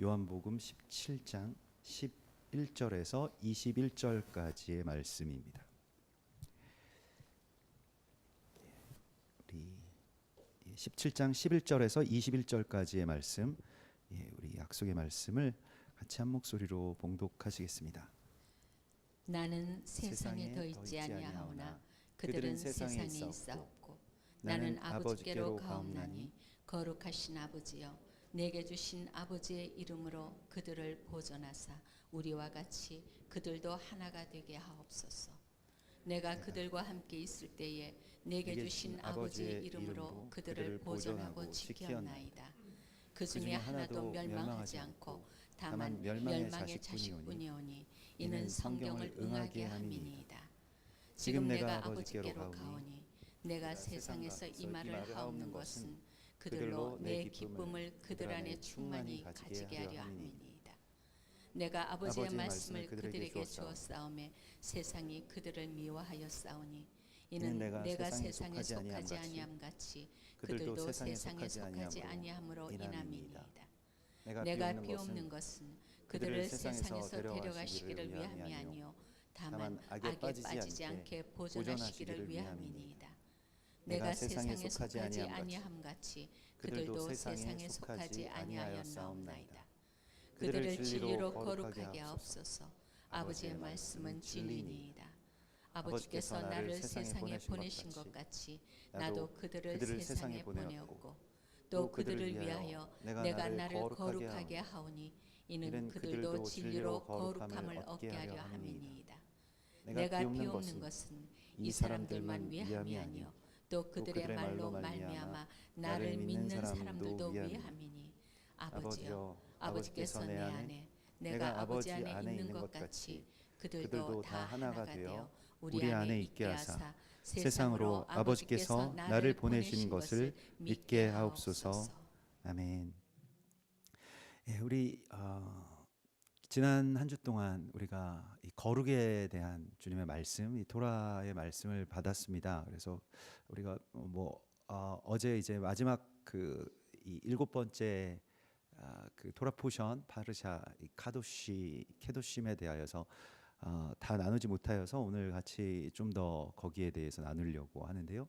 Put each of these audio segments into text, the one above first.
요한복음 17장 11절에서 21절까지의 말씀입니다. 우리 17장 11절에서 21절까지의 말씀, 우리 약속의 말씀을 같이 한 목소리로 봉독하시겠습니다. 나는 세상에 더 있지 아니하오나 그들은 세상에 있사옵고 나는 아버지께로 가옵나니 거룩하신 아버지여 내게 주신 아버지의 이름으로 그들을 보존하사 우리와 같이 그들도 하나가 되게 하옵소서. 내가 그들과 함께 있을 때에 내게 주신 아버지의 이름으로 그들을 보존하고 지켰나이다. 그 중에 하나도 멸망하지 않고 다만 멸망의 자식뿐이오니 이는 성경을 응하게 함이니이다. 지금 내가 아버지께로 가오니 내가 세상에서 이 말을 하옵는 것은 그들로 내 기쁨을 그들 안에 충만히 가지게 하려 함이니이다. 내가 아버지의 말씀을 그들에게 주었사오매 세상이 그들을 미워하였사오니 이는 내가 세상에 속하지 아니함 같이 그들도 세상에 속하지 아니함으로 인함이니이다. 내가 비옵는 것은 그들을 세상에서 데려가시기를 위함이 아니요 다만 악에 빠지지 않게 보존하시기를 위함이니이다. 내가 세상에 속하지 아니함 같이 그들도 세상에 속하지 아니하였사옵나이다. 그들을 진리로 거룩하게 하옵소서. 아버지의 말씀은 진리니이다. 아버지께서 나를 세상에 보내신 것 같이 나도 그들을 세상에 보내었고 또 그들을 위하여 내가 나를 거룩하게 하오니 이는 그들도 진리로 거룩함을 얻게 하려 함이니이다. 내가 비옵는 것은 이 사람들만 위함이 아니요 또 그들의 말로 말미암아 나를 믿는 사람들도 위함이니 아버지여 아버지께서 내 안에 내가 아버지 안에 있는 것 같이 그들도 다 하나가 되어 우리 안에 있게 하사 세상으로 아버지께서 나를 보내신 것을 믿게 하옵소서. 아멘. 우리 지난 한 주 동안 우리가 이 거룩에 대한 주님의 말씀, 이 토라의 말씀을 받았습니다. 그래서 우리가 어제 이제 마지막 이 7번째 그 토라 포션 파르샤 케도심에 대하여서 다 나누지 못하여서 오늘 같이 좀 더 거기에 대해서 나누려고 하는데요.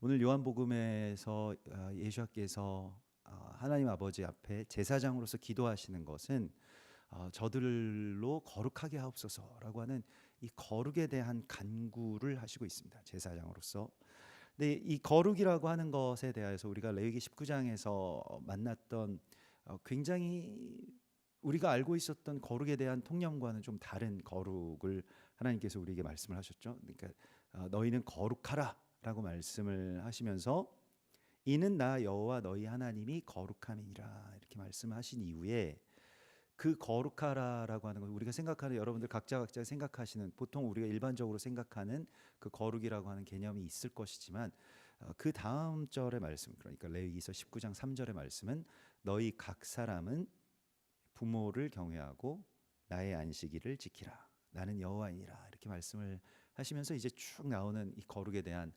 오늘 요한복음에서 예수께서 하나님 아버지 앞에 제사장으로서 기도하시는 것은 저들로 거룩하게 하옵소서라고 하는 이 거룩에 대한 간구를 하시고 있습니다. 제사장으로서. 근데 이 거룩이라고 하는 것에 대해서 우리가 레위기 19장에서 만났던 굉장히 우리가 알고 있었던 거룩에 대한 통념과는 좀 다른 거룩을 하나님께서 우리에게 말씀을 하셨죠. 그러니까 너희는 거룩하라라고 말씀을 하시면서 이는 나 여호와 너희 하나님이 거룩함이니라 이렇게 말씀하신 이후에 그 거룩하라라고 하는 건 우리가 생각하는 여러분들 각자 생각하시는 보통 우리가 일반적으로 생각하는 그 거룩이라고 하는 개념이 있을 것이지만 그 다음 절의 말씀 그러니까 레위기서 19장 3절의 말씀은 너희 각 사람은 부모를 경외하고 나의 안식일을 지키라 나는 여호와이니라 이렇게 말씀을 하시면서 이제 쭉 나오는 이 거룩에 대한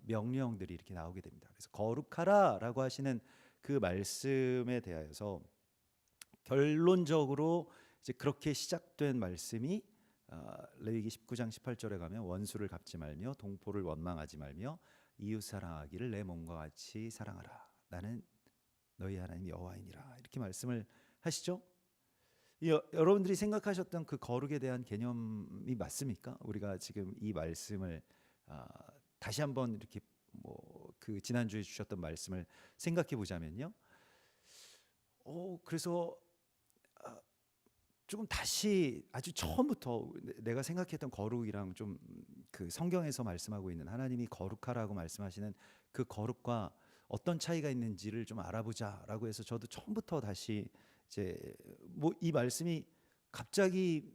명령들이 이렇게 나오게 됩니다. 그래서 거룩하라라고 하시는 그 말씀에 대하여서 결론적으로 이제 그렇게 시작된 말씀이 레위기 19장 18절에 가면 원수를 갚지 말며 동포를 원망하지 말며 이웃 사랑하기를 내 몸과 같이 사랑하라 나는 너희 하나님 여호와이니라 이렇게 말씀을 하시죠. 여러분들이 생각하셨던 그 거룩에 대한 개념이 맞습니까? 우리가 지금 이 말씀을 다시 한번 이렇게 그 지난주에 주셨던 말씀을 생각해 보자면요. 그래서 조금 다시 아주 처음부터 내가 생각했던 거룩이랑 좀 그 성경에서 말씀하고 있는 하나님이 거룩하라고 말씀하시는 그 거룩과 어떤 차이가 있는지를 좀 알아보자라고 해서 저도 처음부터 다시 이제 이 말씀이 갑자기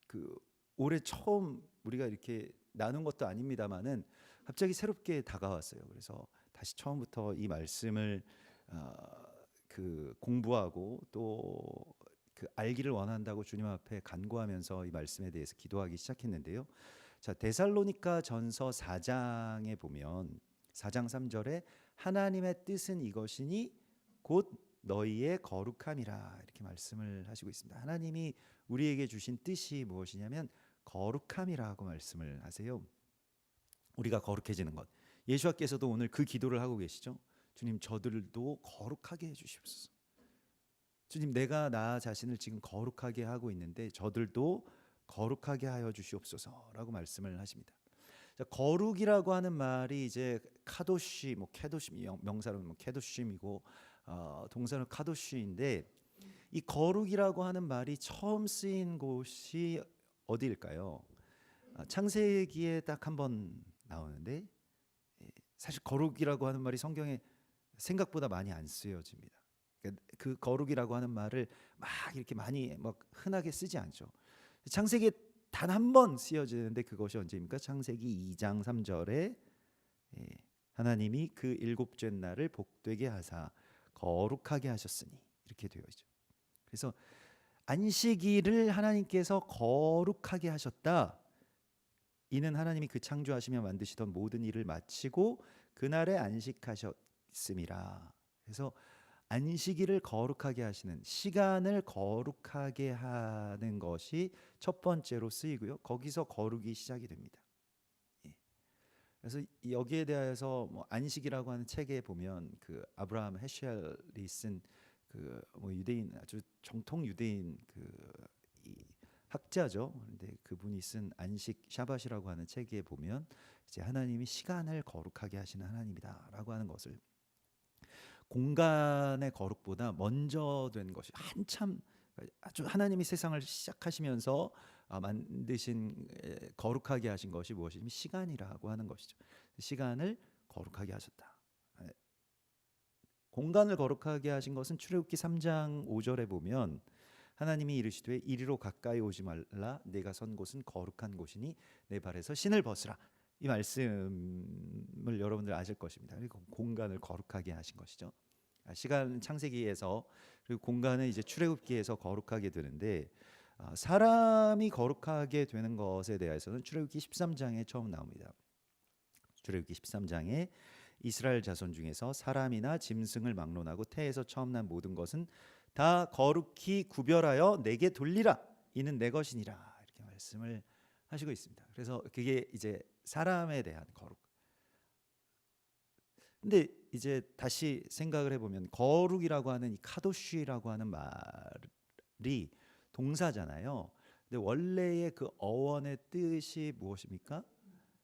그 올해 처음 우리가 이렇게 나눈 것도 아닙니다만은 갑자기 새롭게 다가왔어요. 그래서 다시 처음부터 이 말씀을 그 공부하고 또 그 알기를 원한다고 주님 앞에 간구하면서 이 말씀에 대해서 기도하기 시작했는데요. 자, 데살로니가 전서 4장에 보면 4장 3절에 하나님의 뜻은 이것이니 곧 너희의 거룩함이라 이렇게 말씀을 하시고 있습니다. 하나님이 우리에게 주신 뜻이 무엇이냐면 거룩함이라고 말씀을 하세요. 우리가 거룩해지는 것. 예수께서도 오늘 그 기도를 하고 계시죠. 주님, 저들도 거룩하게 해주시옵소서. 주님, 내가 나 자신을 지금 거룩하게 하고 있는데 저들도 거룩하게 하여 주시옵소서라고 말씀을 하십니다. 자, 거룩이라고 하는 말이 이제 카도시, 뭐 케도시, 명사로 뭐 케도심이고 동사는 카도시인데, 이 거룩이라고 하는 말이 처음 쓰인 곳이 어디일까요? 창세기에 딱 한 번 나오는데, 사실 거룩이라고 하는 말이 성경에 생각보다 많이 안 쓰여집니다. 그러니까 그 거룩이라고 하는 말을 막 이렇게 많이 막 흔하게 쓰지 않죠. 창세기에 단 한 번 쓰여지는데 그것이 언제입니까? 창세기 2장 3절에 하나님이 그 일곱째 날을 복되게 하사 거룩하게 하셨으니 이렇게 되어 있죠. 그래서 안식일을 하나님께서 거룩하게 하셨다. 이는 하나님이 그 창조하시며 만드시던 모든 일을 마치고 그날에 안식하셨음이라. 그래서 안식일을 거룩하게 하시는, 시간을 거룩하게 하는 것이 첫 번째로 쓰이고요. 거기서 거룩이 시작이 됩니다. 그래서 여기에 대해서 뭐 안식이라고 하는 책에 보면 그 아브라함 헤셜이 쓴 그 뭐 유대인, 아주 정통 유대인 이 학자죠. 그런데 그분이 쓴 안식 샤밧이라고 하는 책에 보면 이제 하나님이 시간을 거룩하게 하시는 하나님이다라고 하는 것을, 공간의 거룩보다 먼저 된 것이 한참, 아주 하나님이 세상을 시작하시면서 만드신, 거룩하게 하신 것이 무엇이냐면 시간이라고 하는 것이죠. 시간을 거룩하게 하셨다. 공간을 거룩하게 하신 것은 출애굽기 3장 5절에 보면 하나님이 이르시되 이리로 가까이 오지 말라, 내가 선 곳은 거룩한 곳이니 내 발에서 신을 벗으라. 이 말씀을 여러분들 아실 것입니다. 그리고 공간을 거룩하게 하신 것이죠. 시간은 창세기에서, 그리고 공간은 이제 출애굽기에서 거룩하게 되는데, 사람이 거룩하게 되는 것에 대해서는 출애굽기 13장에 처음 나옵니다. 출애굽기 13장에 이스라엘 자손 중에서 사람이나 짐승을 막론하고 태에서 처음 난 모든 것은 다 거룩히 구별하여 내게 돌리라, 이는 내 것이니라, 이렇게 말씀을 하시고 있습니다. 그래서 그게 이제 사람에 대한 거룩. 근데 이제 다시 생각을 해보면 거룩이라고 하는 이 카도쉬라고 하는 말이 동사잖아요. 근데 원래의 그 어원의 뜻이 무엇입니까?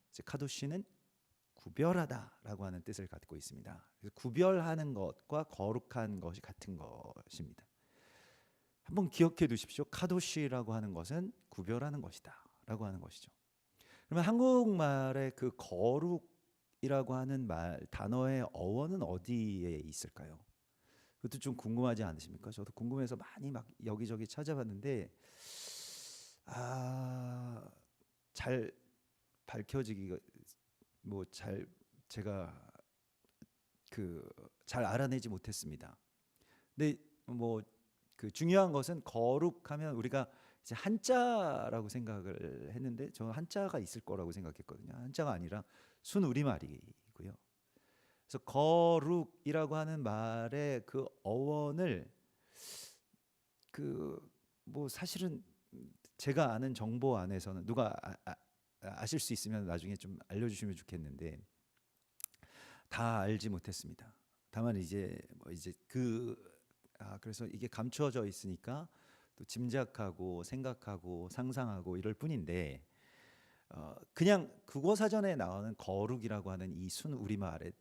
이제 카도쉬는 구별하다라고 하는 뜻을 갖고 있습니다. 그래서 구별하는 것과 거룩한 것이 같은 것입니다. 한번 기억해 두십시오. 카도쉬라고 하는 것은 구별하는 것이다라고 하는 것이죠. 그러면 한국말의 그 거룩이라고 하는 단어의 어원은 어디에 있을까요? 그것도 좀 궁금하지 않으십니까? 저도 궁금해서 많이 막 여기저기 찾아봤는데 잘 밝혀지기가 제가 잘 알아내지 못했습니다. 근데 뭐 그 중요한 것은, 거룩하면 우리가 이제 한자라고 생각을 했는데 저는 한자가 있을 거라고 생각했거든요. 한자가 아니라 순우리말이고요. 그래서 거룩이라고 하는 말의 그 어원을 뭐 사실은 제가 아는 정보 안에서는, 누가 아실 수 있으면 나중에 좀 알려주시면 좋겠는데 다 알지 못했습니다. 다만 이제 그래서 이게 감추어져 있으니까 또 짐작하고 생각하고 상상하고 이럴 뿐인데, 그냥 국어사전에 나오는 거룩이라고 하는 이 순우리말의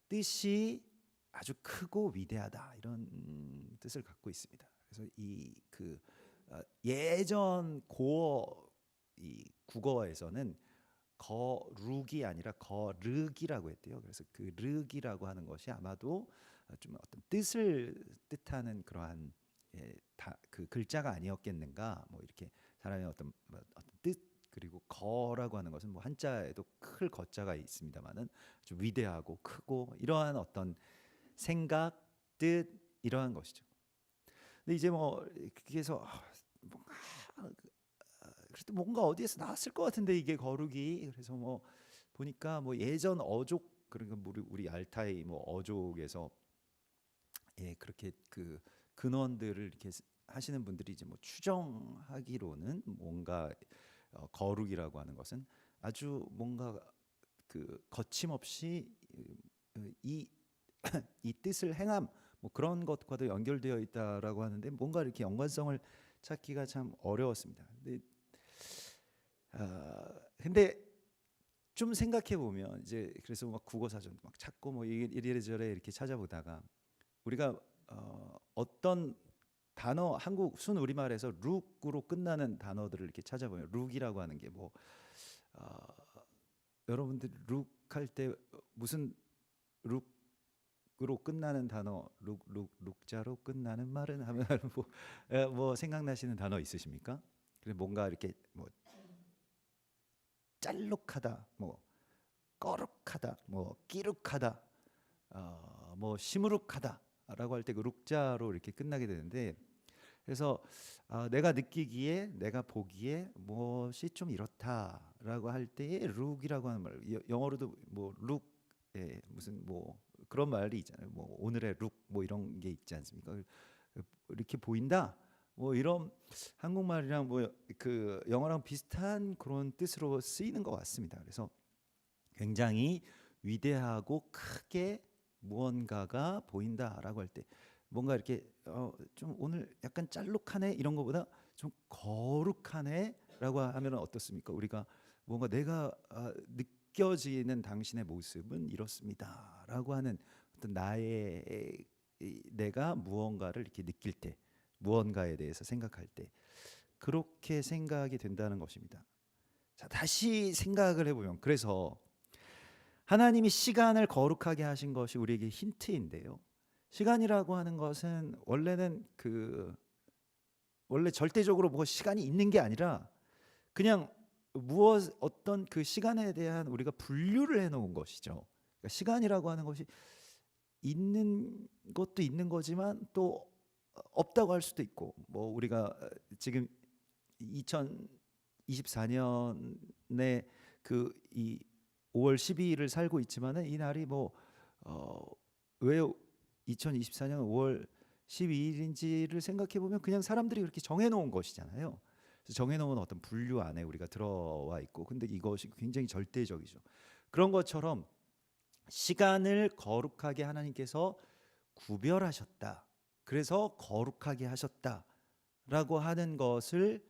뜻이 아주 크고 위대하다, 이런 뜻을 갖고 있습니다. 그래서 예전 이 국어에서는 거룩이 아니라 거르기라고 했대요. 그래서 그 르기라고 하는 것이 아마도 좀 어떤 뜻을 뜻하는 그러한 그 글자가 아니었겠는가, 뭐 이렇게 사람의 어떤 뜻, 그리고 거라고 하는 것은 뭐 한자에도 클 거자가 있습니다만은 좀 위대하고 크고 이러한 어떤 생각, 뜻, 이러한 것이죠. 근데 이제 뭐 그래서 그래도 뭔가 어디에서 나왔을 것 같은데 이게 거룩이, 그래서 뭐 보니까 뭐 예전 어족, 그러니까 우리 알타이 뭐 어족에서 예, 그렇게 그 근원들을 이렇게 하시는 분들이 이제 뭐 추정하기로는 뭔가 거룩이라고 하는 것은 아주 뭔가 그 거침없이 이, 이 뜻을 행함 뭐 그런 것과도 연결되어 있다라고 하는데 뭔가 이렇게 연관성을 찾기가 참 어려웠습니다. 근데 좀 생각해 보면 이제 그래서 막 국어 사전 막 찾고 뭐 이래저래 이렇게 찾아보다가 우리가 어떤 단어 한국 순 우리말에서 룩으로 끝나는 단어들을 이렇게 찾아보면 룩이라고 하는 게 뭐 여러분들 룩 할 때 무슨 룩으로 끝나는 단어 룩자로 끝나는 말은 하면 뭐 생각나시는 단어 있으십니까? 그래 뭔가 이렇게 뭐 짤룩하다, 뭐 꺼룩하다, 뭐 끼룩하다, 뭐 시무룩하다라고 할 때 그 룩자로 이렇게 끝나게 되는데 그래서 내가 느끼기에 내가 보기에 무엇이 좀 이렇다라고 할 때에 룩이라고 하는 말 영어로도 뭐 룩, 무슨 뭐 그런 말이 있잖아요. 뭐 오늘의 룩 뭐 이런 게 있지 않습니까? 이렇게 보인다. 뭐 이런 한국말이랑 뭐 그 영어랑 비슷한 그런 뜻으로 쓰이는 것 같습니다. 그래서 굉장히 위대하고 크게 무언가가 보인다라고 할 때 뭔가 이렇게 좀 오늘 약간 짤룩하네 이런 거보다 좀 거룩하네라고 하면 어떻습니까? 우리가 뭔가 내가 느껴지는 당신의 모습은 이렇습니다라고 하는 어떤 나의 내가 무언가를 이렇게 느낄 때 무언가에 대해서 생각할 때 그렇게 생각이 된다는 것입니다. 자, 다시 생각을 해보면 그래서 하나님이 시간을 거룩하게 하신 것이 우리에게 힌트인데요. 시간이라고 하는 것은 원래는 원래 절대적으로 뭐 시간이 있는 게 아니라 그냥 무엇 어떤 그 시간에 대한 우리가 분류를 해놓은 것이죠. 그러니까 시간이라고 하는 것이 있는 것도 있는 거지만 또 없다고 할 수도 있고 뭐 우리가 지금 2024년에 그 이 5월 12일을 살고 있지만은 이 날이 왜 2024년 5월 12일인지를 생각해 보면 그냥 사람들이 그렇게 정해 놓은 것이잖아요. 그래서 정해 놓은 어떤 분류 안에 우리가 들어와 있고 근데 이것이 굉장히 절대적이죠. 그런 것처럼 시간을 거룩하게 하나님께서 구별하셨다. 그래서 거룩하게 하셨다라고 하는 것을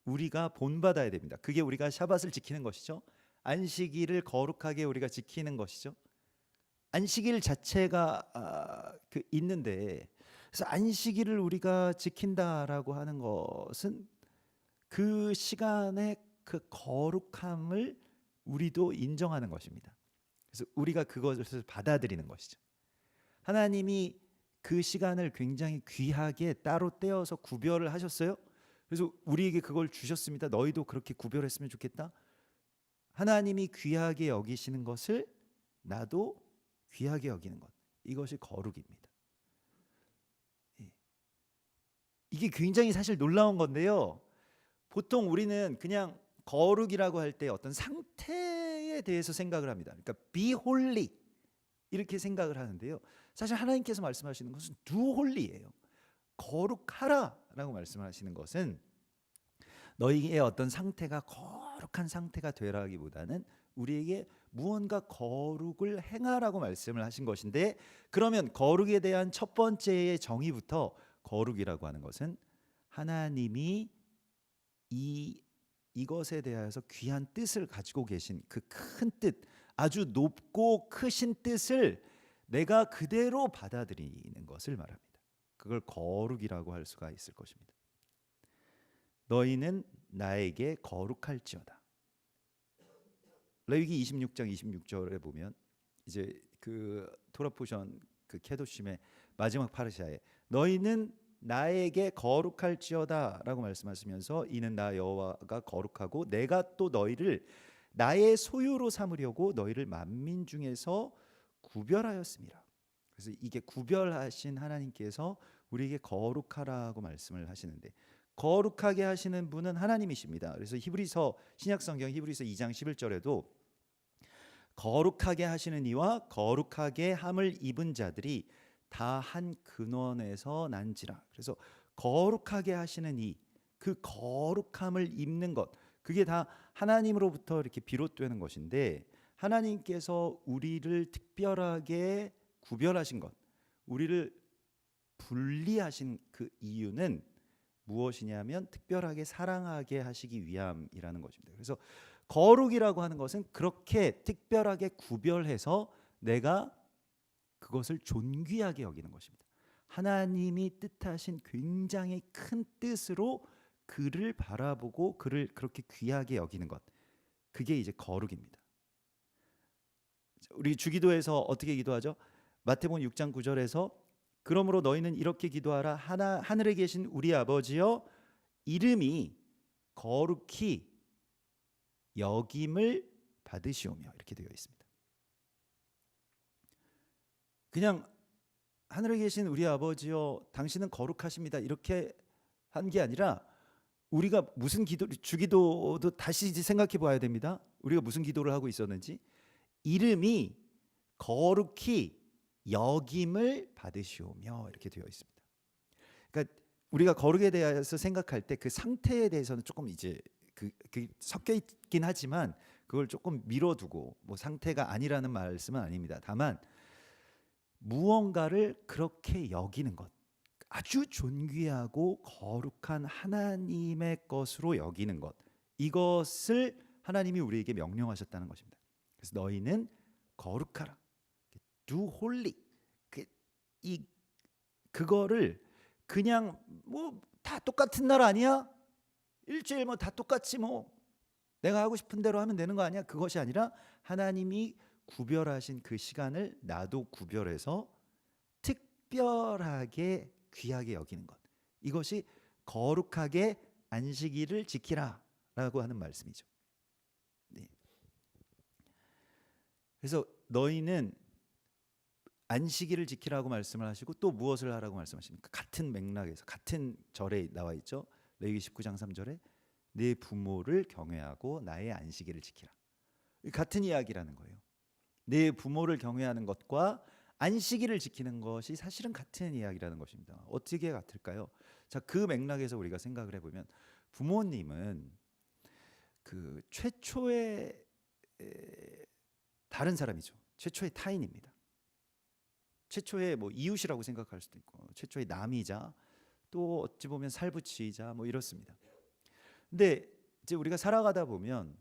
우리가 본받아야 됩니다. 그게 우리가 샤밧을 지키는 것이죠. 안식일을 거룩하게 우리가 지키는 것이죠. 안식일 자체가 있는데 그래서 안식일을 우리가 지킨다라고 하는 것은 그 시간의 그 거룩함을 우리도 인정하는 것입니다. 그래서 우리가 그것을 받아들이는 것이죠. 하나님이 그 시간을 굉장히 귀하게 따로 떼어서 구별을 하셨어요. 그래서 우리에게 그걸 주셨습니다. 너희도 그렇게 구별했으면 좋겠다. 하나님이 귀하게 여기시는 것을 나도 귀하게 여기는 것. 이것이 거룩입니다. 이게 굉장히 사실 놀라운 건데요. 보통 우리는 그냥 거룩이라고 할 때 어떤 상태에 대해서 생각을 합니다. 그러니까 be holy 이렇게 생각을 하는데요. 사실 하나님께서 말씀하시는 것은 do holy예요. 거룩하라라고 말씀하시는 것은 너희의 어떤 상태가 거룩한 상태가 되라기보다는 우리에게 무언가 거룩을 행하라고 말씀을 하신 것인데 그러면 거룩에 대한 첫 번째의 정의부터 거룩이라고 하는 것은 하나님이 이것에 대해서 귀한 뜻을 가지고 계신 그 큰 뜻, 아주 높고 크신 뜻을 내가 그대로 받아들이는 것을 말합니다. 그걸 거룩이라고 할 수가 있을 것입니다. 너희는 나에게 거룩할지어다. 레위기 26장 26절에 보면 이제 그 토라 포션 그 케도심의 마지막 파르샤에 너희는 나에게 거룩할지어다라고 말씀하시면서 이는 나 여호와가 거룩하고 내가 또 너희를 나의 소유로 삼으려고 너희를 만민 중에서 구별하였습니다. 그래서 이게 구별하신 하나님께서 우리에게 거룩하라고 말씀을 하시는데 거룩하게 하시는 분은 하나님이십니다. 그래서 히브리서 신약성경 히브리서 2장 11절에도 거룩하게 하시는 이와 거룩하게 함을 입은 자들이 다 한 근원에서 난지라. 그래서 거룩하게 하시는 이 그 거룩함을 입는 것, 그게 다 하나님으로부터 이렇게 비롯되는 것인데, 하나님께서 우리를 특별하게 구별하신 것, 우리를 분리하신 그 이유는 무엇이냐면 특별하게 사랑하게 하시기 위함이라는 것입니다. 그래서 거룩이라고 하는 것은 그렇게 특별하게 구별해서 내가 그것을 존귀하게 여기는 것입니다. 하나님이 뜻하신 굉장히 큰 뜻으로 그를 바라보고 그를 그렇게 귀하게 여기는 것, 그게 이제 거룩입니다. 우리 주기도에서 어떻게 기도하죠? 마태복음 6장 9절에서 그러므로 너희는 이렇게 기도하라. 하늘에 계신 우리 아버지여, 이름이 거룩히 여김을 받으시오며, 이렇게 되어 있습니다. 그냥 하늘에 계신 우리 아버지여 당신은 거룩하십니다 이렇게 한 게 아니라, 우리가 무슨 주기도도 다시 생각해 봐야 됩니다. 우리가 무슨 기도를 하고 있었는지. 이름이 거룩히 여김을 받으시오며, 이렇게 되어 있습니다. 그러니까 우리가 거룩에 대해서 생각할 때 그 상태에 대해서는 조금 이제 그 섞여 있긴 하지만 그걸 조금 미뤄두고, 뭐 상태가 아니라는 말씀은 아닙니다. 다만 무언가를 그렇게 여기는 것, 아주 존귀하고 거룩한 하나님의 것으로 여기는 것, 이것을 하나님이 우리에게 명령하셨다는 것입니다. 그래서 너희는 거룩하라, do holy, 그거를 그냥 뭐 다 똑같은 날 아니야? 일주일 뭐 다 똑같이 뭐 내가 하고 싶은 대로 하면 되는 거 아니야? 그것이 아니라 하나님이 구별하신 그 시간을 나도 구별해서 특별하게 귀하게 여기는 것, 이것이 거룩하게 안식일을 지키라라고 하는 말씀이죠. 네. 그래서 너희는 안식일을 지키라고 말씀을 하시고 또 무엇을 하라고 말씀하십니까? 같은 맥락에서 같은 절에 나와 있죠. 레위기 19장 3절에 내 부모를 경외하고 나의 안식일을 지키라. 같은 이야기라는 거예요. 내 부모를 경외하는 것과 안식일을 지키는 것이 사실은 같은 이야기라는 것입니다. 어떻게 같을까요? 자, 그 맥락에서 우리가 생각을 해보면, 부모님은 그 최초의 다른 사람이죠. 최초의 타인입니다. 최초의 뭐 이웃이라고 생각할 수도 있고, 최초의 남이자 또 어찌 보면 살부치이자 뭐 이렇습니다. 근데 이제 우리가 살아가다 보면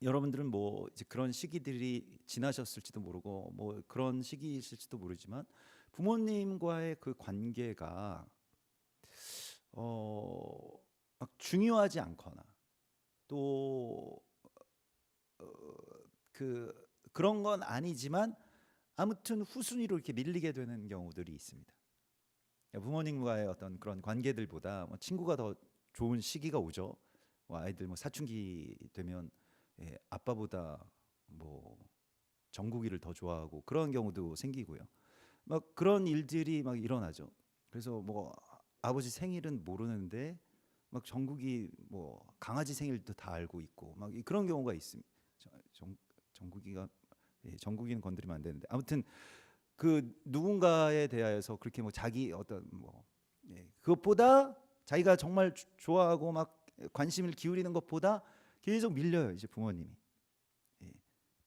여러분들은 뭐 이제 그런 시기들이 지나셨을지도 모르고 뭐 그런 시기이실지도 모르지만, 부모님과의 그 관계가 막 중요하지 않거나 또 그런 건 아니지만 아무튼 후순위로 이렇게 밀리게 되는 경우들이 있습니다. 부모님과의 어떤 그런 관계들보다 뭐 친구가 더 좋은 시기가 오죠. 뭐 아이들 뭐 사춘기 되면 아빠보다 뭐 정국이를 더 좋아하고 그런 경우도 생기고요. 막 그런 일들이 막 일어나죠. 그래서 뭐 아버지 생일은 모르는데 막 정국이 뭐 강아지 생일도 다 알고 있고 막 그런 경우가 있습니다. 정국이는 건드리면 안 되는데, 아무튼 그 누군가에 대하여서 그렇게 뭐 자기 어떤 뭐 그것보다 자기가 정말 좋아하고 막 관심을 기울이는 것보다 계속 밀려요. 이제 부모님이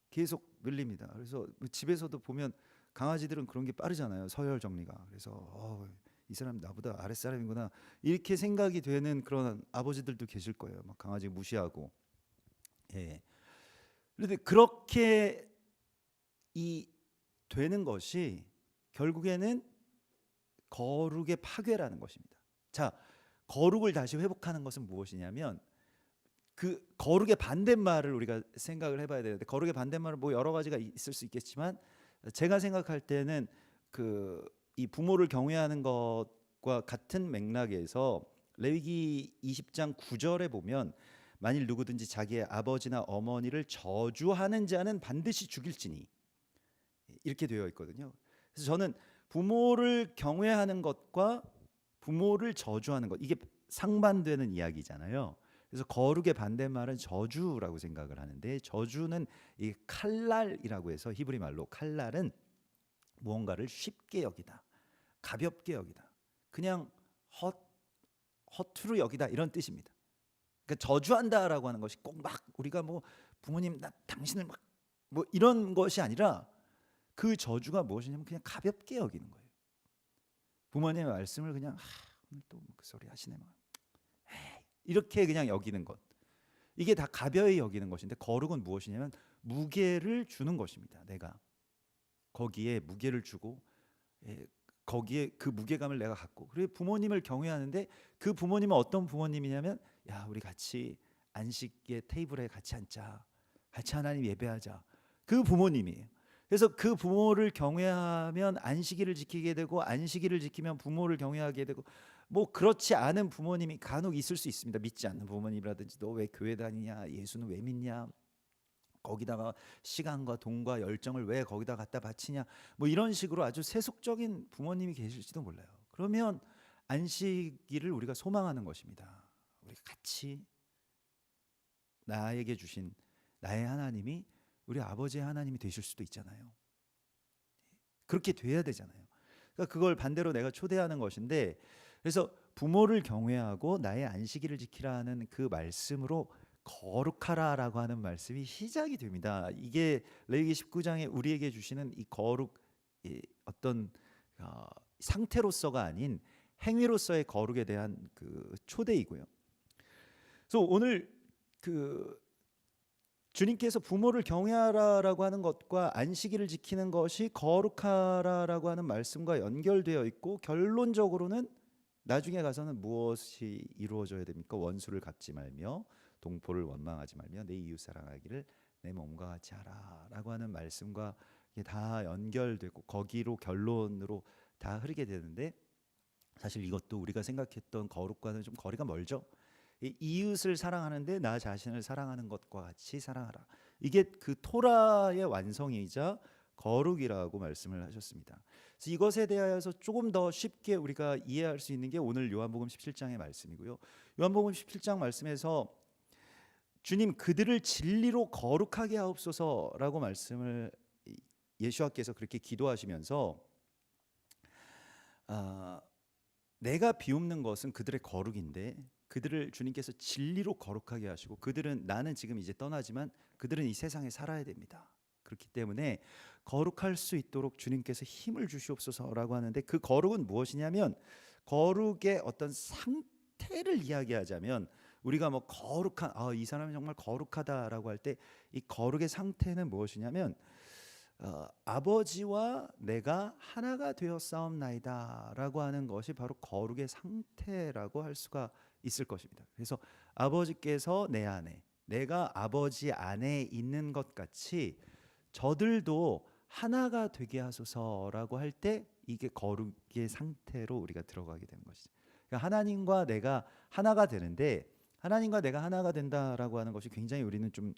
계속 밀립니다. 그래서 집에서도 보면 강아지들은 그런 게 빠르잖아요. 서열 정리가. 그래서 이 사람 나보다 아랫사람이구나 이렇게 생각이 되는 그런 아버지들도 계실 거예요. 막 강아지 무시하고. 그런데 그렇게 되는 것이 결국에는 거룩의 파괴라는 것입니다. 자, 거룩을 다시 회복하는 것은 무엇이냐면, 그 거룩의 반대말을 우리가 생각을 해봐야 되는데, 거룩의 반대말은 뭐 여러 가지가 있을 수 있겠지만 제가 생각할 때는 이 부모를 경외하는 것과 같은 맥락에서 레위기 20장 9절에 보면, 만일 누구든지 자기의 아버지나 어머니를 저주하는 자는 반드시 죽일지니, 이렇게 되어 있거든요. 그래서 저는 부모를 경외하는 것과 부모를 저주하는 것, 이게 상반되는 이야기잖아요. 그래서 거룩의 반대말은 저주라고 생각을 하는데, 저주는 이 칼날이라고 해서 히브리 말로 칼날은 무언가를 쉽게 여기다, 가볍게 여기다, 그냥 허투루 여기다 이런 뜻입니다. 그러니까 저주한다라고 하는 것이 꼭 막 우리가 뭐 부모님 나 당신을 막 뭐 이런 것이 아니라 그 저주가 무엇이냐면 그냥 가볍게 여기는 거예요. 부모님의 말씀을 그냥 오늘 또 그 소리 하시네 막 이렇게 그냥 여기는 것. 이게 다 가벼이 여기는 것인데 거룩은 무엇이냐면 무게를 주는 것입니다. 내가 거기에 무게를 주고 거기에 그 무게감을 내가 갖고 그리고 부모님을 경외하는데 그 부모님은 어떤 부모님이냐면 야 우리 같이 안식의 테이블에 같이 앉자, 같이 하나님 예배하자, 그 부모님이에요. 그래서 그 부모를 경외하면 안식일을 지키게 되고 안식일을 지키면 부모를 경외하게 되고 뭐 그렇지 않은 부모님이 간혹 있을 수 있습니다. 믿지 않는 부모님이라든지 너 왜 교회 다니냐, 예수는 왜 믿냐, 거기다가 시간과 돈과 열정을 왜 거기다 갖다 바치냐, 뭐 이런 식으로 아주 세속적인 부모님이 계실지도 몰라요. 그러면 안식일을 우리가 소망하는 것입니다. 우리가 같이 나에게 주신 나의 하나님이 우리 아버지의 하나님이 되실 수도 있잖아요. 그렇게 돼야 되잖아요. 그러니까 그걸 반대로 내가 초대하는 것인데, 그래서 부모를 경외하고 나의 안식일을 지키라는 그 말씀으로 거룩하라라고 하는 말씀이 시작이 됩니다. 이게 레위기 19장에 우리에게 주시는 이 거룩, 어떤 상태로서가 아닌 행위로서의 거룩에 대한 그 초대이고요. 그래서 오늘 그 주님께서 부모를 경외하라라고 하는 것과 안식일을 지키는 것이 거룩하라라고 하는 말씀과 연결되어 있고, 결론적으로는 나중에 가서는 무엇이 이루어져야 됩니까? 원수를 갚지 말며 동포를 원망하지 말며 내 이웃 사랑하기를 내 몸과 같이 하라라고 하는 말씀과 이게 다 연결되고 거기로 결론으로 다 흐르게 되는데, 사실 이것도 우리가 생각했던 거룩과는 좀 거리가 멀죠. 이웃을 사랑하는데 나 자신을 사랑하는 것과 같이 사랑하라. 이게 그 토라의 완성이자 거룩이라고 말씀을 하셨습니다. 그래서 이것에 대하여서 조금 더 쉽게 우리가 이해할 수 있는 게 오늘 요한복음 17장의 말씀이고요. 요한복음 17장 말씀에서 주님 그들을 진리로 거룩하게 하옵소서라고 말씀을 예수와께서 그렇게 기도하시면서 내가 비웃는 것은 그들의 거룩인데 그들을 주님께서 진리로 거룩하게 하시고 그들은 나는 지금 이제 떠나지만 그들은 이 세상에 살아야 됩니다. 그렇기 때문에 거룩할 수 있도록 주님께서 힘을 주시옵소서라고 하는데, 그 거룩은 무엇이냐면 거룩의 어떤 상태를 이야기하자면 우리가 뭐 거룩한 이 사람이 정말 거룩하다라고 할 때 이 거룩의 상태는 무엇이냐면 아버지와 내가 하나가 되었사옵나이다라고 하는 것이 바로 거룩의 상태라고 할 수가 있을 것입니다. 그래서 아버지께서 내 안에, 내가 아버지 안에 있는 것 같이 저들도 하나가 되게 하소서라고 할 때 이게 거룩의 상태로 우리가 들어가게 되는 것이죠. 그러니까 하나님과 내가 하나가 되는데, 하나님과 내가 하나가 된다라고 하는 것이 굉장히 우리는 좀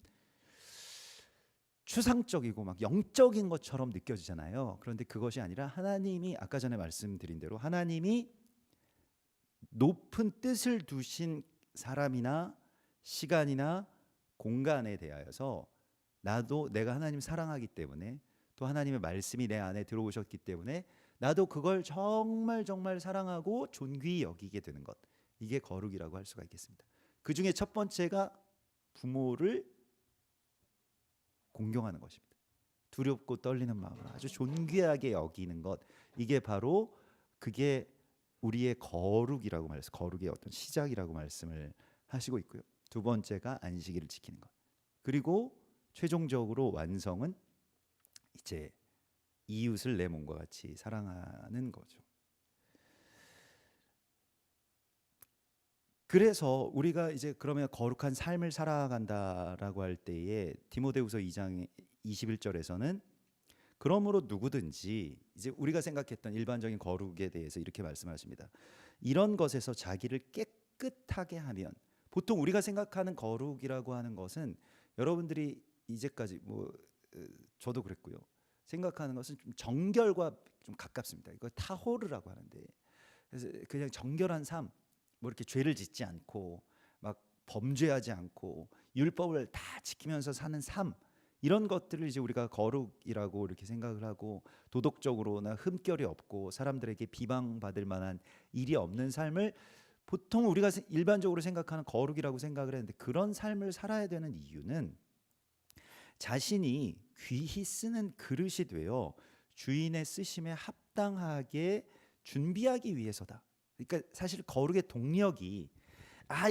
추상적이고 막 영적인 것처럼 느껴지잖아요. 그런데 그것이 아니라 하나님이 아까 전에 말씀드린 대로 하나님이 높은 뜻을 두신 사람이나 시간이나 공간에 대하여서 나도 내가 하나님 사랑하기 때문에, 또 하나님의 말씀이 내 안에 들어오셨기 때문에 나도 그걸 정말 정말 사랑하고 존귀히 여기게 되는 것, 이게 거룩이라고 할 수가 있겠습니다. 그 중에 첫 번째가 부모를 공경하는 것입니다. 두렵고 떨리는 마음으로 아주 존귀하게 여기는 것, 이게 바로 그게 우리의 거룩이라고 말해서 거룩의 어떤 시작이라고 말씀을 하시고 있고요. 두 번째가 안식일을 지키는 것, 그리고 최종적으로 완성은 이제 이웃을 내 몸과 같이 사랑하는 거죠. 그래서 우리가 이제 그러면 거룩한 삶을 살아간다라고 할 때에 디모데후서 2장 21절에서는 그러므로 누구든지, 이제 우리가 생각했던 일반적인 거룩에 대해서 이렇게 말씀하십니다. 이런 것에서 자기를 깨끗하게 하면, 보통 우리가 생각하는 거룩이라고 하는 것은 여러분들이 이제까지 저도 그랬고요, 생각하는 것은 좀 정결과 좀 가깝습니다. 이거 타호르라고 하는데, 그래서 그냥 정결한 삶, 뭐 이렇게 죄를 짓지 않고 막 범죄하지 않고 율법을 다 지키면서 사는 삶, 이런 것들을 이제 우리가 거룩이라고 이렇게 생각을 하고 도덕적으로나 흠결이 없고 사람들에게 비방받을 만한 일이 없는 삶을 보통 우리가 일반적으로 생각하는 거룩이라고 생각을 했는데, 그런 삶을 살아야 되는 이유는 자신이 귀히 쓰는 그릇이 되어 주인의 쓰심에 합당하게 준비하기 위해서다. 그러니까 사실 거룩의 동력이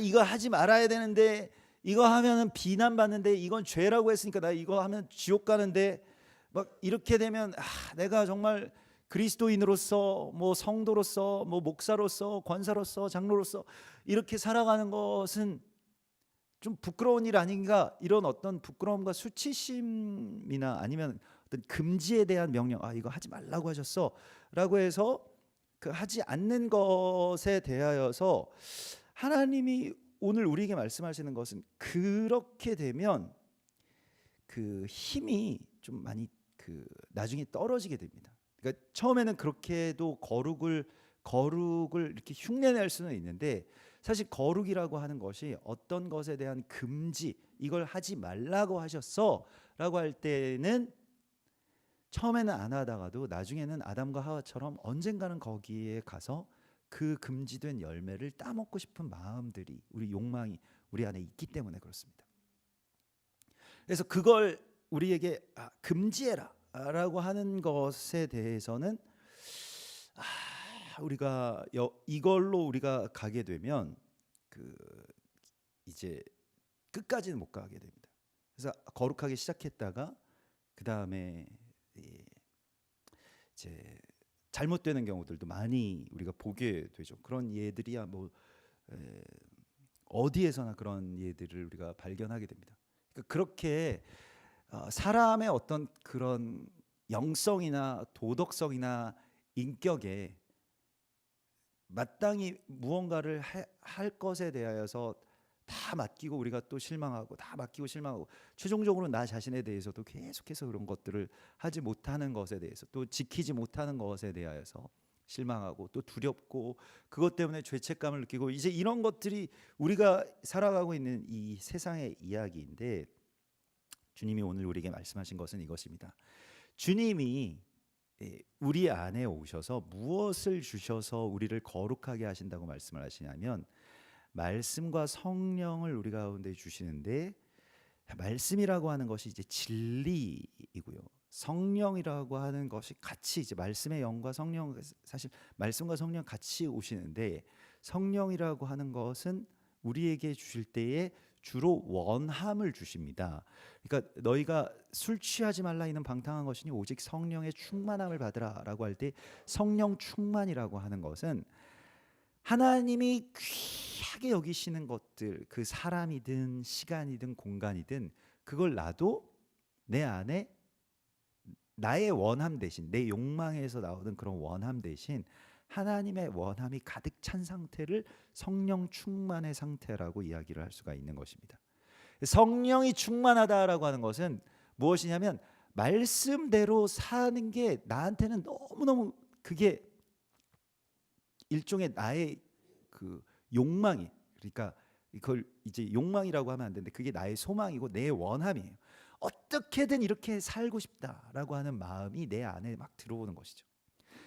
이거 하지 말아야 되는데, 이거 하면은 비난받는데, 이건 죄라고 했으니까 나 이거 하면 지옥 가는데, 막 이렇게 되면 내가 정말 그리스도인으로서 뭐 성도로서 뭐 목사로서 권사로서 장로로서 이렇게 살아가는 것은 좀 부끄러운 일 아닌가, 이런 어떤 부끄러움과 수치심이나 아니면 어떤 금지에 대한 명령, 이거 하지 말라고 하셨어 라고 해서 그 하지 않는 것에 대하여서 하나님이 오늘 우리에게 말씀하시는 것은, 그렇게 되면 그 힘이 좀 많이 나중에 떨어지게 됩니다. 그러니까 처음에는 그렇게도 거룩을 이렇게 흉내낼 수는 있는데, 사실 거룩이라고 하는 것이 어떤 것에 대한 금지, 이걸 하지 말라고 하셨어 라고 할 때는 처음에는 안 하다가도 나중에는 아담과 하와처럼 언젠가는 거기에 가서 그 금지된 열매를 따먹고 싶은 마음들이, 우리 욕망이 우리 안에 있기 때문에 그렇습니다. 그래서 그걸 우리에게 금지해라 라고 하는 것에 대해서는 우리가 이걸로 우리가 가게 되면 이제 끝까지는 못 가게 됩니다. 그래서 거룩하게 시작했다가 그 다음에 이제 잘못되는 경우들도 많이 우리가 보게 되죠. 그런 예들이야 뭐 어디에서나 그런 예들을 우리가 발견하게 됩니다. 그러니까 그렇게 사람의 어떤 그런 영성이나 도덕성이나 인격에 마땅히 무언가를 할 것에 대하여서 다 맡기고 우리가 또 실망하고, 다 맡기고 실망하고, 최종적으로 나 자신에 대해서도 계속해서 그런 것들을 하지 못하는 것에 대해서, 또 지키지 못하는 것에 대하여서 실망하고, 또 두렵고, 그것 때문에 죄책감을 느끼고, 이제 이런 것들이 우리가 살아가고 있는 이 세상의 이야기인데, 주님이 오늘 우리에게 말씀하신 것은 이것입니다. 주님이 우리 안에 오셔서 무엇을 주셔서 우리를 거룩하게 하신다고 말씀을 하시냐면, 말씀과 성령을 우리 가운데 주시는데, 말씀이라고 하는 것이 이제 진리이고요, 성령이라고 하는 것이 같이 이제 말씀의 영과 성령, 사실 말씀과 성령 같이 오시는데, 성령이라고 하는 것은 우리에게 주실 때에 주로 원함을 주십니다. 그러니까 너희가 술 취하지 말라 이는 방탕한 것이니 오직 성령의 충만함을 받으라라고 할 때, 성령 충만이라고 하는 것은 하나님이 귀하게 여기시는 것들, 그 사람이든 시간이든 공간이든, 그걸 나도 내 안에 나의 원함 대신, 내 욕망에서 나오는 그런 원함 대신 하나님의 원함이 가득 찬 상태를 성령 충만의 상태라고 이야기를 할 수가 있는 것입니다. 성령이 충만하다라고 하는 것은 무엇이냐면, 말씀대로 사는 게 나한테는 너무너무 그게 일종의 나의 그 욕망이, 그러니까 이걸 이제 욕망이라고 하면 안 되는데, 그게 나의 소망이고 내 원함이에요. 어떻게든 이렇게 살고 싶다라고 하는 마음이 내 안에 막 들어오는 것이죠.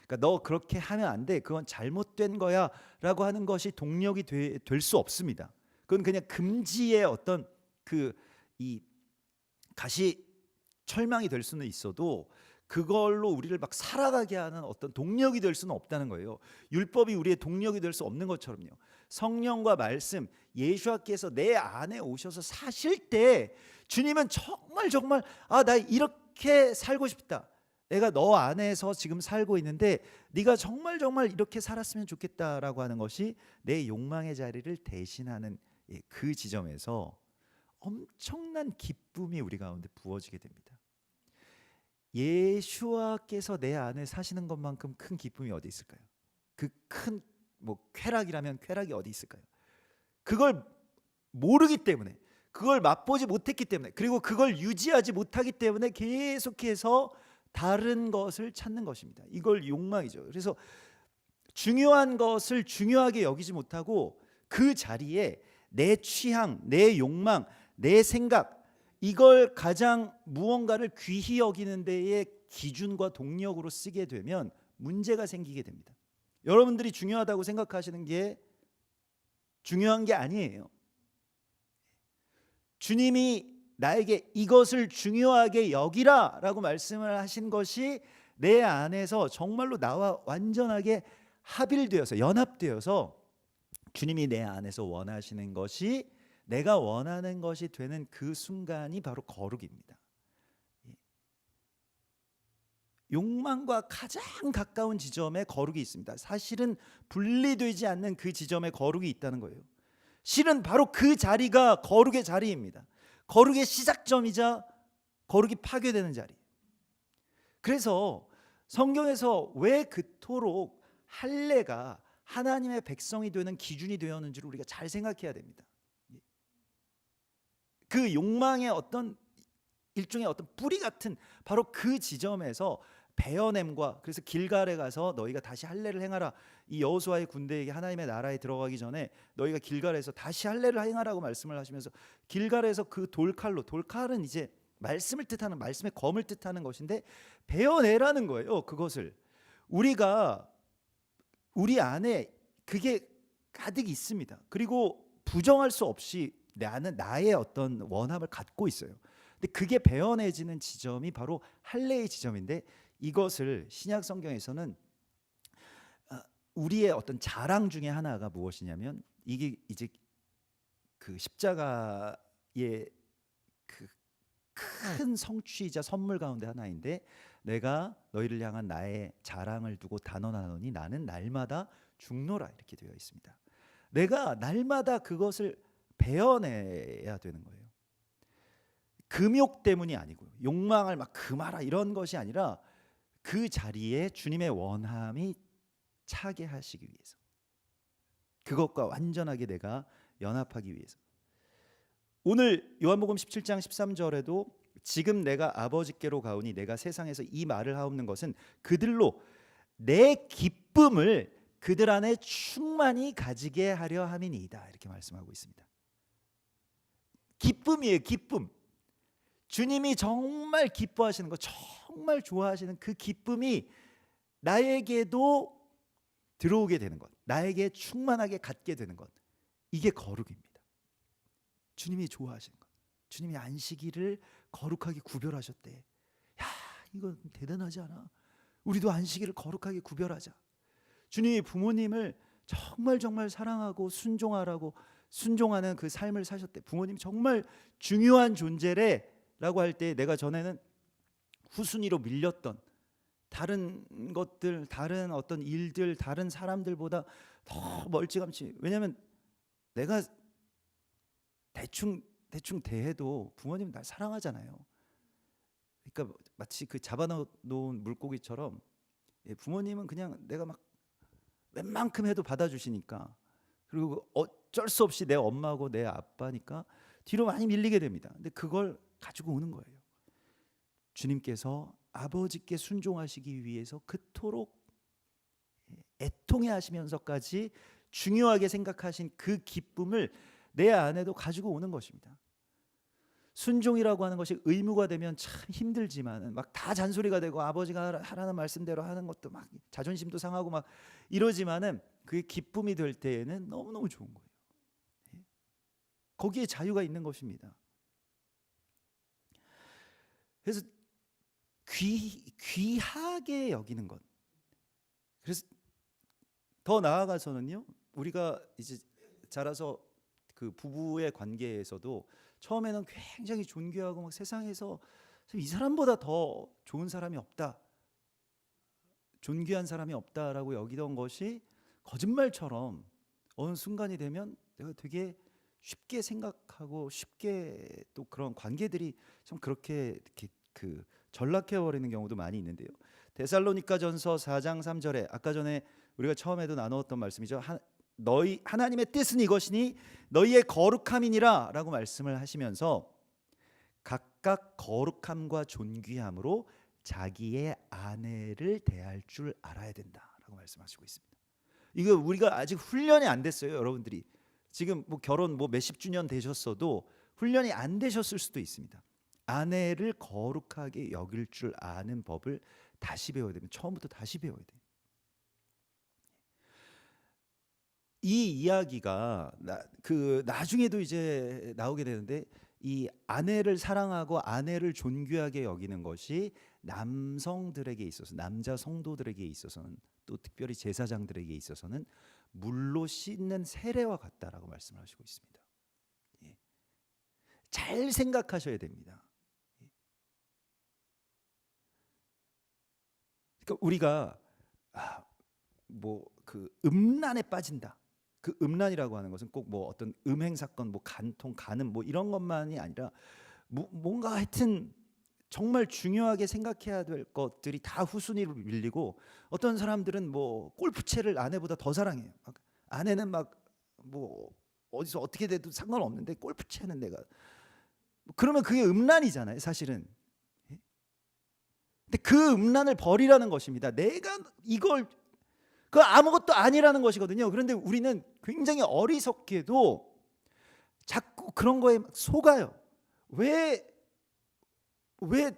그러니까 너 그렇게 하면 안 돼, 그건 잘못된 거야 라고 하는 것이 동력이 될 수 없습니다. 그건 그냥 금지의 어떤 이 가시 철망이 될 수는 있어도, 그걸로 우리를 막 살아가게 하는 어떤 동력이 될 수는 없다는 거예요. 율법이 우리의 동력이 될 수 없는 것처럼요. 성령과 말씀, 예수께서 내 안에 오셔서 사실 때, 주님은 정말 나 이렇게 살고 싶다, 내가 너 안에서 지금 살고 있는데 네가 정말 이렇게 살았으면 좋겠다라고 하는 것이 내 욕망의 자리를 대신하는 그 지점에서 엄청난 기쁨이 우리 가운데 부어지게 됩니다. 예수와께서 내 안에 사시는 것만큼 큰 기쁨이 어디 있을까요? 그 큰 쾌락이라면 쾌락이 어디 있을까요? 그걸 모르기 때문에, 그걸 맛보지 못했기 때문에, 그리고 그걸 유지하지 못하기 때문에 계속해서 다른 것을 찾는 것입니다. 이걸 욕망이죠. 그래서 중요한 것을 중요하게 여기지 못하고 그 자리에 내 취향, 내 욕망, 내 생각, 이걸 가장 무언가를 귀히 여기는 데에 기준과 동력으로 쓰게 되면 문제가 생기게 됩니다. 여러분들이 중요하다고 생각하시는 게 중요한 게 아니에요. 주님이 나에게 이것을 중요하게 여기라 라고 말씀을 하신 것이 내 안에서 정말로 나와 완전하게 합일되어서 연합되어서 주님이 내 안에서 원하시는 것이 내가 원하는 것이 되는 그 순간이 바로 거룩입니다. 욕망과 가장 가까운 지점에 거룩이 있습니다. 사실은 분리되지 않는 그 지점에 거룩이 있다는 거예요. 실은 바로 그 자리가 거룩의 자리입니다. 거룩의 시작점이자 거룩이 파괴되는 자리. 그래서 성경에서 왜 그토록 할례가 하나님의 백성이 되는 기준이 되었는지를 우리가 잘 생각해야 됩니다. 그 욕망의 어떤 일종의 어떤 뿌리 같은 바로 그 지점에서 베어냄과, 그래서 길갈에 가서 너희가 다시 할례를 행하라. 이 여호수아의 군대에게 하나님의 나라에 들어가기 전에 너희가 길갈에서 다시 할례를 행하라고 말씀을 하시면서 길갈에서 그 돌칼로, 돌칼은 이제 말씀을 뜻하는, 말씀의 검을 뜻하는 것인데 베어내라는 거예요. 그것을 우리가 우리 안에 그게 가득 있습니다. 그리고 부정할 수 없이 나는 나의 어떤 원함을 갖고 있어요. 근데 그게 베어내지는 지점이 바로 할례의 지점인데, 이것을 신약 성경에서는 우리의 어떤 자랑 중에 하나가 무엇이냐면, 이게 이제 그 십자가의 그 큰 성취이자 선물 가운데 하나인데, 내가 너희를 향한 나의 자랑을 두고 단언하노니 나는 날마다 죽노라, 이렇게 되어 있습니다. 내가 날마다 그것을 베어내야 되는 거예요. 금욕 때문이 아니고요, 욕망을 막 금하라 이런 것이 아니라 그 자리에 주님의 원함이 차게 하시기 위해서, 그것과 완전하게 내가 연합하기 위해서. 오늘 요한복음 17장 13절에도 지금 내가 아버지께로 가오니 내가 세상에서 이 말을 하옵는 것은 그들로 내 기쁨을 그들 안에 충만히 가지게 하려 함이니이다, 이렇게 말씀하고 있습니다. 기쁨이에요, 기쁨. 주님이 정말 기뻐하시는 것, 정말 좋아하시는 그 기쁨이 나에게도 들어오게 되는 것, 나에게 충만하게 갖게 되는 것, 이게 거룩입니다. 주님이 좋아하시는 것. 주님이 안식일을 거룩하게 구별하셨대. 야, 이거 대단하지 않아? 우리도 안식일을 거룩하게 구별하자. 주님이 부모님을 정말 정말 사랑하고 순종하는 그 삶을 사셨대. 부모님 정말 중요한 존재래 라고 할 때, 내가 전에는 후순위로 밀렸던 다른 것들, 다른 어떤 일들, 다른 사람들보다 더 멀찌감치, 왜냐하면 내가 대충 대해도 부모님 날 사랑하잖아요. 그러니까 마치 그 잡아놓은 물고기처럼 부모님은 그냥 내가 막 웬만큼 해도 받아주시니까, 그리고 어쩔 수 없이 내 엄마고 내 아빠니까 뒤로 많이 밀리게 됩니다. 근데 그걸 가지고 오는 거예요. 주님께서 아버지께 순종하시기 위해서 그토록 애통해 하시면서까지 중요하게 생각하신 그 기쁨을 내 안에도 가지고 오는 것입니다. 순종이라고 하는 것이 의무가 되면 참 힘들지만 막 다 잔소리가 되고 아버지가 하라는 말씀대로 하는 것도 막 자존심도 상하고 막 이러지만은 그게 기쁨이 될 때에는 너무너무 좋은 거예요. 거기에 자유가 있는 것입니다. 그래서 귀하게 여기는 것. 그래서 더 나아가서는요, 우리가 이제 자라서 그 부부의 관계에서도 처음에는 굉장히 존귀하고 막 세상에서 이 사람보다 더 좋은 사람이 없다, 존귀한 사람이 없다라고 여기던 것이 거짓말처럼 어느 순간이 되면 내가 되게 쉽게 생각하고 쉽게 또 그런 관계들이 참 그렇게 이렇게 그 전락해 버리는 경우도 많이 있는데요. 데살로니가전서 4장 3절에 아까 전에 우리가 처음에도 나누었던 말씀이죠. 너희 하나님의 뜻은 이것이니 너희의 거룩함이니라 라고 말씀을 하시면서 각각 거룩함과 존귀함으로 자기의 아내를 대할 줄 알아야 된다라고 말씀하시고 있습니다. 이거 우리가 아직 훈련이 안 됐어요. 여러분들이 지금 뭐 결혼 뭐 몇십 주년 되셨어도 훈련이 안 되셨을 수도 있습니다. 아내를 거룩하게 여길 줄 아는 법을 다시 배워야 됩니다. 처음부터 다시 배워야 돼요. 이 이야기가 나중에도 이제 나오게 되는데, 이 아내를 사랑하고 아내를 존귀하게 여기는 것이 남성들에게 있어서, 남자 성도들에게 있어서는, 또 특별히 제사장들에게 있어서는 물로 씻는 세례와 같다라고 말씀을 하시고 있습니다. 예. 잘 생각하셔야 됩니다. 그러니까 우리가 뭐 그 음란에 빠진다. 그 음란이라고 하는 것은 꼭 뭐 어떤 음행 사건, 뭐 간통, 간음 뭐 이런 것만이 아니라 뭔가 하여튼 정말 중요하게 생각해야 될 것들이 다 후순위로 밀리고, 어떤 사람들은 뭐 골프채를 아내보다 더 사랑해요. 막 아내는 막 뭐 어디서 어떻게 돼도 상관없는데 골프채는 내가, 그러면 그게 음란이잖아요, 사실은. 예? 근데 그 음란을 버리라는 것입니다. 내가 이걸, 그 아무것도 아니라는 것이거든요. 그런데 우리는 굉장히 어리석게도 자꾸 그런 거에 속아요. 왜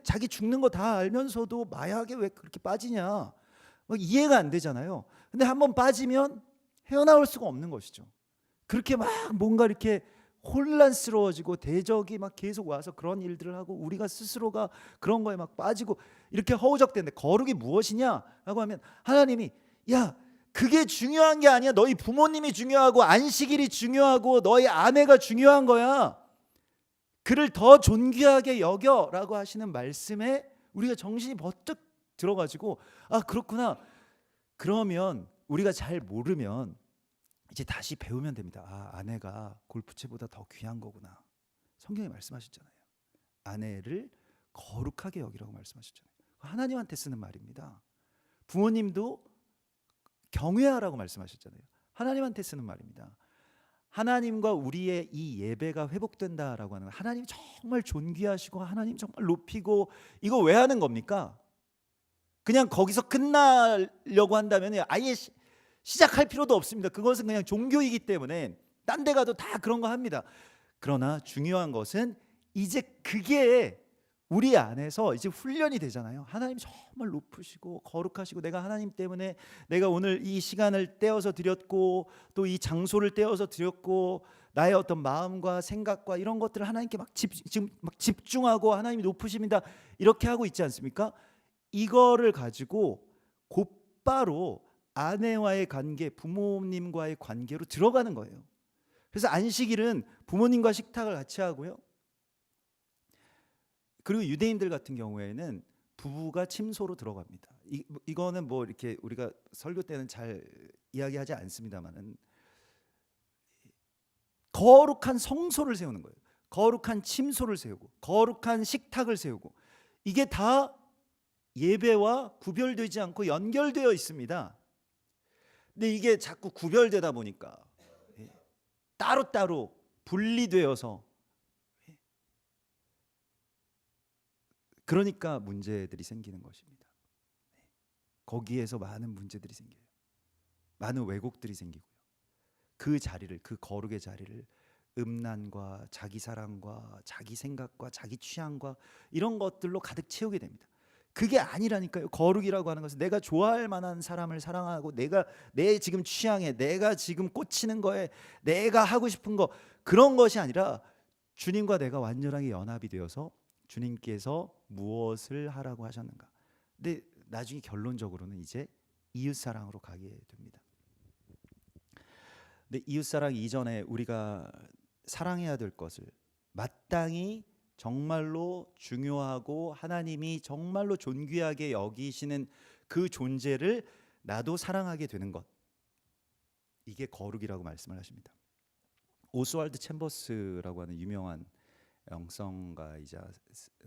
자기 죽는 거 다 알면서도 마약에 왜 그렇게 빠지냐, 막 이해가 안 되잖아요. 근데 한번 빠지면 헤어나올 수가 없는 것이죠. 그렇게 막 뭔가 이렇게 혼란스러워지고 대적이 막 계속 와서 그런 일들을 하고, 우리가 스스로가 그런 거에 막 빠지고 이렇게 허우적대는데, 거룩이 무엇이냐라고 하면 하나님이, 야, 그게 중요한 게 아니야. 너희 부모님이 중요하고 안식일이 중요하고 너희 아내가 중요한 거야. 그를 더 존귀하게 여겨라고 하시는 말씀에 우리가 정신이 번뜩 들어가지고, 아, 그렇구나. 그러면 우리가 잘 모르면 이제 다시 배우면 됩니다. 아, 아내가 골프채보다 더 귀한 거구나. 성경에 말씀하셨잖아요. 아내를 거룩하게 여기라고 말씀하셨잖아요. 하나님한테 쓰는 말입니다. 부모님도 경외하라고 말씀하셨잖아요. 하나님한테 쓰는 말입니다. 하나님과 우리의 이 예배가 회복된다라고 하는 건, 하나님 정말 존귀하시고 하나님 정말 높이고, 이거 왜 하는 겁니까? 그냥 거기서 끝나려고 한다면 아예 시작할 필요도 없습니다. 그것은 그냥 종교이기 때문에 딴 데 가도 다 그런 거 합니다. 그러나 중요한 것은 이제 그게 우리 안에서 이제 훈련이 되잖아요. 하나님 정말 높으시고 거룩하시고, 내가 하나님 때문에 내가 오늘 이 시간을 떼어서 드렸고, 또 이 장소를 떼어서 드렸고, 나의 어떤 마음과 생각과 이런 것들을 하나님께 지금 막 집중하고 하나님이 높으십니다 이렇게 하고 있지 않습니까? 이거를 가지고 곧바로 아내와의 관계, 부모님과의 관계로 들어가는 거예요. 그래서 안식일은 부모님과 식탁을 같이 하고요. 그리고 유대인들 같은 경우에는 부부가 침소로 들어갑니다. 이거는 뭐 이렇게 우리가 설교 때는 잘 이야기하지 않습니다만은, 거룩한 성소를 세우는 거예요. 거룩한 침소를 세우고 거룩한 식탁을 세우고, 이게 다 예배와 구별되지 않고 연결되어 있습니다. 근데 이게 자꾸 구별되다 보니까 따로따로 분리되어서, 그러니까 문제들이 생기는 것입니다. 거기에서 많은 문제들이 생겨요. 많은 왜곡들이 생기고요. 그 자리를, 그 거룩의 자리를 음란과 자기 사랑과 자기 생각과 자기 취향과 이런 것들로 가득 채우게 됩니다. 그게 아니라니까요. 거룩이라고 하는 것은 내가 좋아할 만한 사람을 사랑하고, 내 지금 취향에, 내가 지금 꽂히는 거에, 내가 하고 싶은 거, 그런 것이 아니라 주님과 내가 완전하게 연합이 되어서 주님께서 무엇을 하라고 하셨는가. 근데 나중에 결론적으로는 이제 이웃사랑으로 가게 됩니다. 근데 이웃사랑 이전에 우리가 사랑해야 될 것을, 마땅히 정말로 중요하고 하나님이 정말로 존귀하게 여기시는 그 존재를 나도 사랑하게 되는 것, 이게 거룩이라고 말씀을 하십니다. 오스왈드 챔버스라고 하는 유명한 영성가이자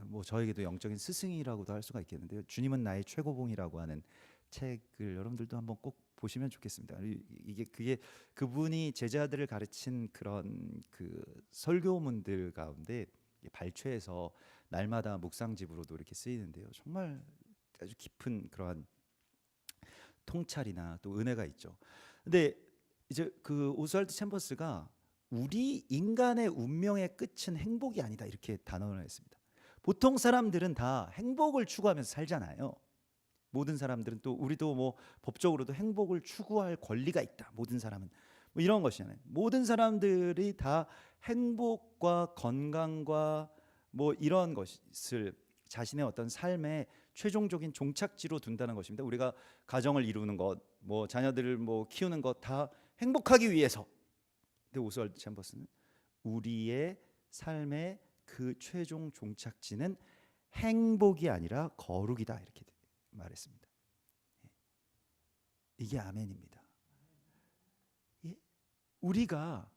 뭐 저에게도 영적인 스승이라고도 할 수가 있겠는데요. 주님은 나의 최고봉이라고 하는 책을 여러분들도 한번 꼭 보시면 좋겠습니다. 그게 그분이 제자들을 가르친 그런 그 설교문들 가운데 발췌해서 날마다 묵상집으로도 이렇게 쓰이는데요. 정말 아주 깊은 그러한 통찰이나 또 은혜가 있죠. 근데 이제 그 오스왈드 챔버스가 우리 인간의 운명의 끝은 행복이 아니다, 이렇게 단언을 했습니다. 보통 사람들은 다 행복을 추구하면서 살잖아요. 모든 사람들은 또 우리도 뭐 법적으로도 행복을 추구할 권리가 있다. 모든 사람은 뭐 이런 것이잖아요. 모든 사람들이 다 행복과 건강과 뭐 이런 것을 자신의 어떤 삶의 최종적인 종착지로 둔다는 것입니다. 우리가 가정을 이루는 것, 뭐 자녀들을 뭐 키우는 것 다 행복하기 위해서. 근데 오스왈드 챔버스는 우리의 삶의 그 최종 종착지는 행복이 아니라 거룩이다 이렇게 말했습니다. 이게 아멘입니다. 예? 우리가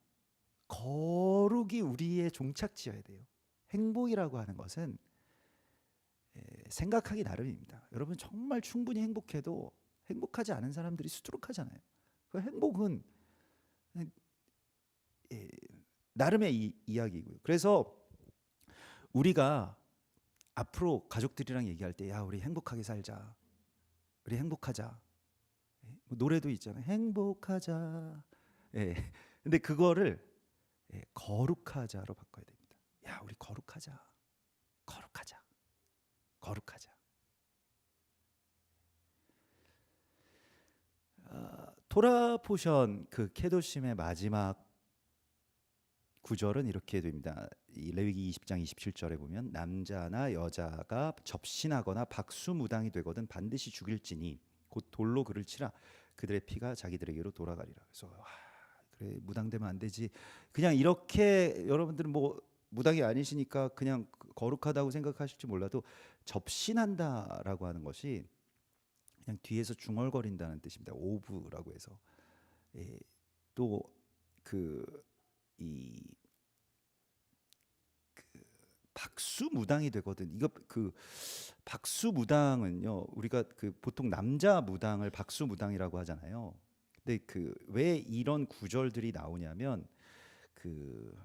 거룩이 우리의 종착지여야 돼요. 행복이라고 하는 것은 생각하기 나름입니다. 여러분 정말 충분히 행복해도 행복하지 않은 사람들이 수두룩하잖아요. 그 행복은 나름의 이야기고요. 그래서 우리가 앞으로 가족들이랑 얘기할 때, 야 우리 행복하게 살자, 우리 행복하자. 뭐 노래도 있잖아요. 행복하자. 예. 근데 그거를 거룩하자로 바꿔야 됩니다. 야 우리 거룩하자, 거룩하자, 거룩하자. 토라 포션 그 케도심의 마지막 구절은 이렇게 됩니다. 이 레위기 20장 27절에 보면 남자나 여자가 접신하거나 박수무당이 되거든 반드시 죽일지니 곧 돌로 그를 치라 그들의 피가 자기들에게로 돌아가리라. 그래서 그래 무당되면 안 되지. 그냥 이렇게 여러분들은 뭐 무당이 아니시니까 그냥 거룩하다고 생각하실지 몰라도 접신한다라고 하는 것이 그냥 뒤에서 중얼거린다는 뜻입니다. 오브라고 해서 또이 박수무당이 되거든. 이거 그 박수무당은요. 우리가 그 보통 남자 무당을 박수무당이라고 하잖아요. 근데 그 왜 이런 구절들이 나오냐면 그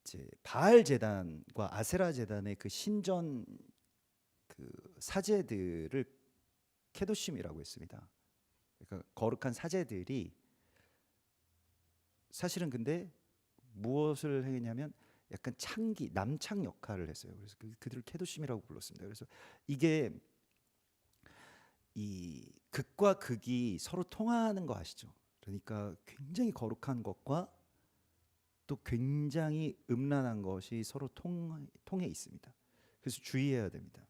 이제 바알 제단과 아세라 제단의 그 신전 그 사제들을 케도심이라고 했습니다. 그러니까 거룩한 사제들이 사실은 근데 무엇을 했냐면 약간 창기, 남창 역할을 했어요. 그래서 그들을 케도심이라고 불렀습니다. 그래서 이게 이 극과 극이 서로 통하는 거 아시죠? 그러니까 굉장히 거룩한 것과 또 굉장히 음란한 것이 서로 통해 있습니다. 그래서 주의해야 됩니다.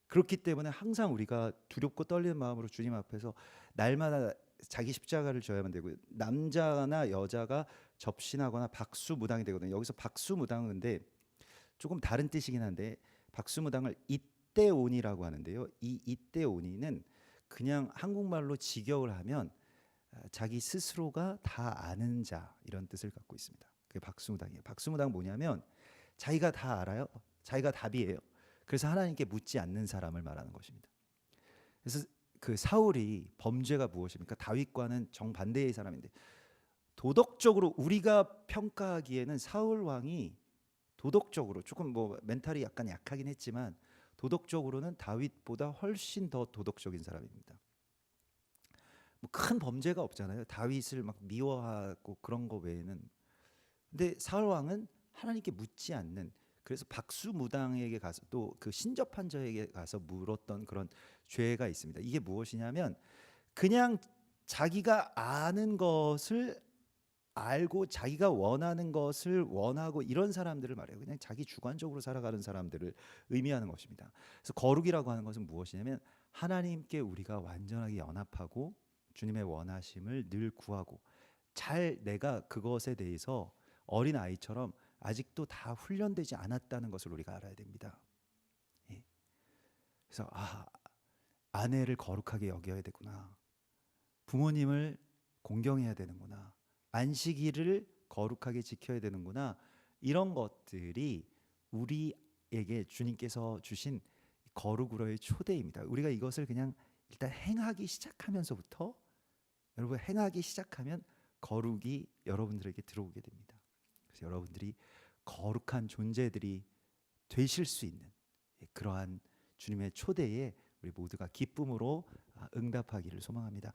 그렇기 때문에 항상 우리가 두렵고 떨리는 마음으로 주님 앞에서 날마다 자기 십자가를 져야만 되고요. 남자나 여자가 접신하거나 박수무당이 되거든요. 여기서 박수무당은 근데 조금 다른 뜻이긴 한데 박수무당을 이때오니라고 하는데요. 이 이때오니는 그냥 한국말로 직역을 하면 자기 스스로가 다 아는 자 이런 뜻을 갖고 있습니다. 그게 박수무당이에요. 박수무당은 뭐냐면 자기가 다 알아요. 자기가 답이에요. 그래서 하나님께 묻지 않는 사람을 말하는 것입니다. 그래서 그 사울이 범죄가 무엇입니까? 다윗과는 정반대의 사람인데 도덕적으로 우리가 평가하기에는 사울 왕이 도덕적으로 조금 뭐 멘탈이 약간 약하긴 했지만 도덕적으로는 다윗보다 훨씬 더 도덕적인 사람입니다. 뭐 큰 범죄가 없잖아요. 다윗을 막 미워하고 그런 거 외에는. 근데 사울 왕은 하나님께 묻지 않는 그래서 박수무당에게 가서 또 그 신접한 자에게 가서 물었던 그런 죄가 있습니다. 이게 무엇이냐면 그냥 자기가 아는 것을 알고 자기가 원하는 것을 원하고 이런 사람들을 말해요. 그냥 자기 주관적으로 살아가는 사람들을 의미하는 것입니다. 그래서 거룩이라고 하는 것은 무엇이냐면 하나님께 우리가 완전하게 연합하고 주님의 원하심을 늘 구하고 잘 내가 그것에 대해서 어린 아이처럼 아직도 다 훈련되지 않았다는 것을 우리가 알아야 됩니다. 예. 그래서 아내를 거룩하게 여겨야 되구나. 부모님을 공경해야 되는구나. 안식일을 거룩하게 지켜야 되는구나. 이런 것들이 우리에게 주님께서 주신 거룩으로의 초대입니다. 우리가 이것을 그냥 일단 행하기 시작하면서부터 여러분 행하기 시작하면 거룩이 여러분들에게 들어오게 됩니다. 그래서 여러분들이 거룩한 존재들이 되실 수 있는 그러한 주님의 초대에 우리 모두가 기쁨으로 응답하기를 소망합니다.